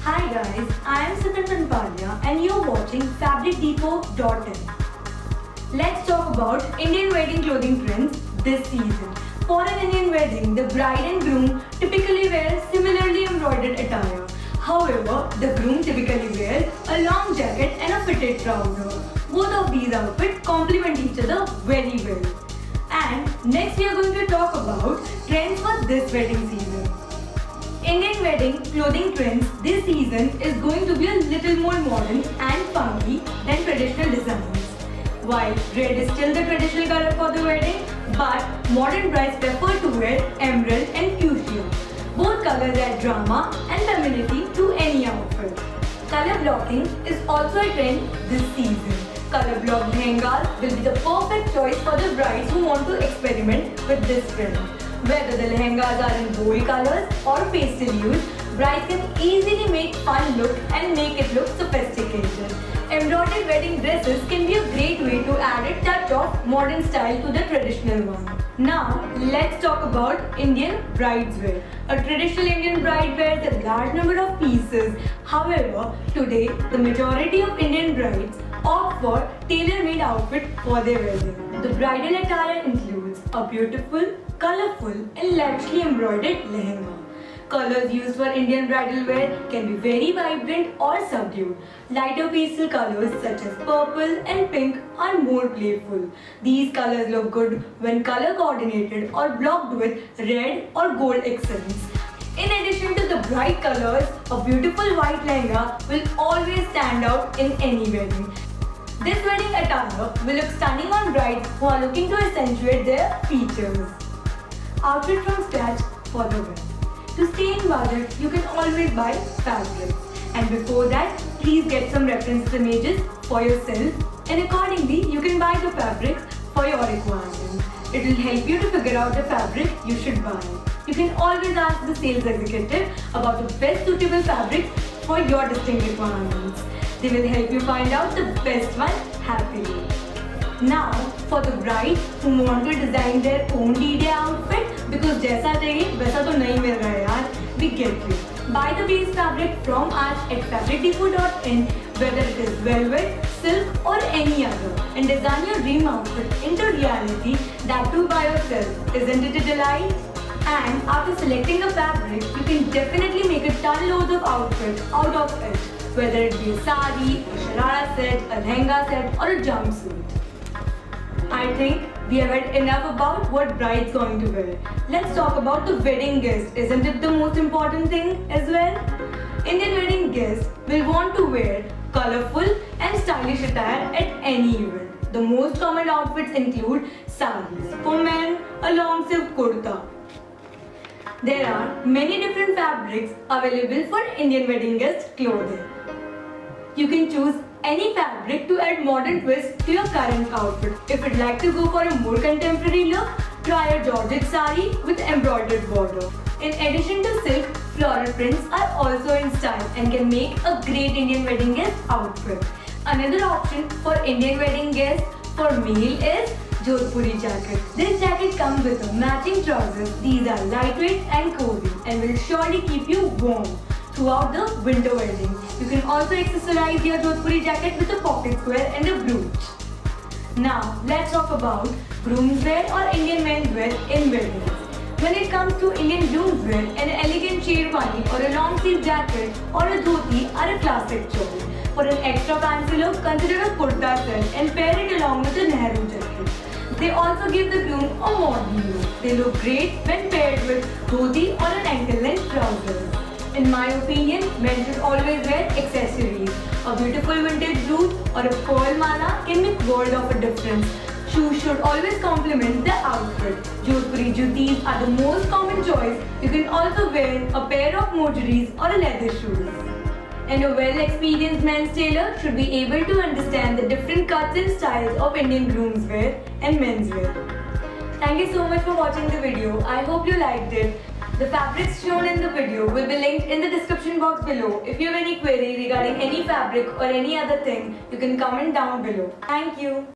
Hi guys, I am Sitan Panpalia and you're watching FabricDepot.in. Let's talk about Indian wedding clothing trends this season. For an Indian wedding, the bride and groom typically wear similarly embroidered attire. However, the groom typically wears a long jacket and a fitted trouser. Both of these outfits complement each other very well. And next we are going to talk about trends for this wedding season. Indian wedding clothing trends this season is going to be a little more modern and funky than traditional designs. While red is still the traditional color for the wedding, but modern brides prefer to wear emerald and fuchsia. Both colors add drama and femininity to any outfit. Color blocking is also a trend this season. Color blocked lehengas will be the perfect choice for the brides who want to experiment with this trend. Whether the lehengas are in bold colors or pastel hues, brides can easily make fun look and make it look sophisticated. Embroidered wedding dresses can be a great way to add a touch of modern style to the traditional one. Now, let's talk about Indian brides wear. A traditional Indian bride wears a large number of pieces. However, today, the majority of Indian brides opt for tailor-made outfit for their wedding. The bridal attire includes a beautiful, colorful and lavishly embroidered lehenga. Colors used for Indian bridal wear can be very vibrant or subdued. Lighter pastel colors such as purple and pink are more playful. These colors look good when color coordinated or blocked with red or gold accents. In addition to the bright colors, a beautiful white lehenga will always stand out in any wedding. This wedding attire will look stunning on brides who are looking to accentuate their features. Outfit from scratch for the wedding. To stay in budget, you can always buy fabrics. And before that, please get some reference images for yourself and accordingly, you can buy the fabrics for your requirements. It will help you to figure out the fabric you should buy. You can always ask the sales executive about the best suitable fabric for your distinct requirements. They will help you find out the best one happily. Now, for the brides who want to design their own D-Day outfit, because जैसा चाहिए वैसा तो नहीं मिल रहा है यार, we get you. Buy the base fabric from us at FabricDepot.in, whether it is velvet, silk or any other, and design your dream outfit into reality, that too by yourself. Isn't it a delight? And after selecting a fabric, you can definitely make a ton loads of outfits out of it, whether it be a sari, a sharara set, a lehenga set or a jumpsuit. I think we have had enough about what bride's going to wear. Let's talk about the wedding guest. Isn't it the most important thing as well? Indian wedding guests will want to wear colorful and stylish attire at any event. The most common outfits include saris. For men, a long silk kurta. There are many different fabrics available for Indian wedding guest clothing. You can choose any fabric to add modern twist to your current outfit. If you'd like to go for a more contemporary look, try a Georgette sari with embroidered border. In addition to silk, floral prints are also in style and can make a great Indian wedding guest outfit. Another option for Indian wedding guests for male is Jodhpuri jacket. This jacket comes with a matching trousers. These are lightweight and cozy and will surely keep you warm throughout the winter wedding. You can also accessorize your Jodhpuri jacket with a pocket square and a brooch. Now, let's talk about groom's wear or Indian men's wear in weddings. When it comes to Indian groom's wear, an elegant sherwani or a long sleeve jacket or a dhoti are a classic choice. For an extra fancy look, consider a kurta set and pair it along with a Nehru jacket. They also give the groom a modern look. They look great when paired with dhoti or an ankle-length trouser. In my opinion, men should always wear accessories. A beautiful vintage brooch or a pearl mala can make world of a difference. Shoes should always complement the outfit. Jodhpuri juttis are the most common choice. You can also wear a pair of mojeries or a leather shoes. And a well-experienced men's tailor should be able to understand the different cuts and styles of Indian groom's wear and men's wear. Thank you so much for watching the video. I hope you liked it. The fabrics shown in the video will be linked in the description box below. If you have any query regarding any fabric or any other thing, you can comment down below. Thank you.